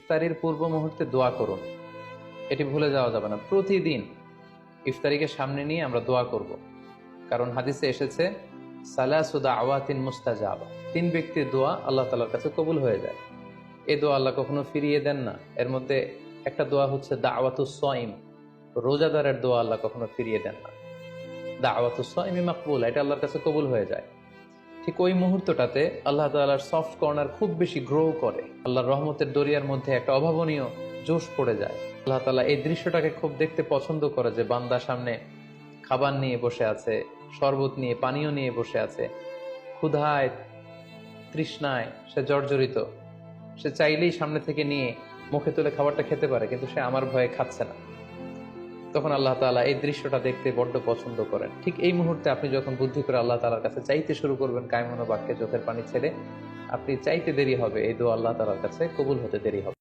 ইফতারির পূর্ব মুহূর্তে দোয়া করুন, এটি ভুলে যাওয়া যাবে না। প্রতিদিন ইফতারিকে সামনে নিয়ে আমরা দোয়া করব, কারণ হাদিসে এসেছে সালাসু দাওয়াতিন মুস্তাজাবা, 3 ব্যক্তির দোয়া আল্লাহ তাআলার কাছে কবুল হয়ে যায়। এই দোয়া আল্লাহ কখনো ফিরিয়ে দেন না। এর মধ্যে একটা দোয়া হচ্ছে দাওয়াতুস সাইম, রোজাদারের দোয়া আল্লাহ কখনো ফিরিয়ে দেন না। দাওয়াতুস সাইমি মাকবুলা, এটা আল্লাহর কাছে কবুল হয়ে যায়। ঠিক ওই মুহূর্তটাতে আল্লাহ তাআলার সফট কর্নার খুব বেশি গ্রো করে, আল্লাহর রহমতের দরিয়ার মধ্যে একটা অভাবনীয় জোশ পড়ে যায়। আল্লাহ তাআলা এই দৃশ্যটাকে খুব দেখতে পছন্দ করে যে বান্দা সামনে খাবার নিয়ে বসে আছে, শরবত নিয়ে, পানীয় নিয়ে বসে আছে, ক্ষুধায় তৃষ্ণায় সে জর্জরিত, সে চাইলেই সামনে থেকে নিয়ে মুখে তুলে খাবারটা খেতে পারে, কিন্তু সে আমার ভয়ে খাচ্ছে না। তখন আল্লাহ তাআলা এই দৃশ্যটা দেখতে বড্ড পছন্দ করেন। ঠিক এই মুহূর্তে আপনি যখন বুদ্ধি করে আল্লাহ তাআলার কাছে চাইতে শুরু করবেন, কায়মনো বাক্যে চোখের পানি ছেড়ে, আপনি চাইতে দেরি হবে, এই দোয়া আল্লাহ তাআলার কাছে কবুল হতে দেরি হবে।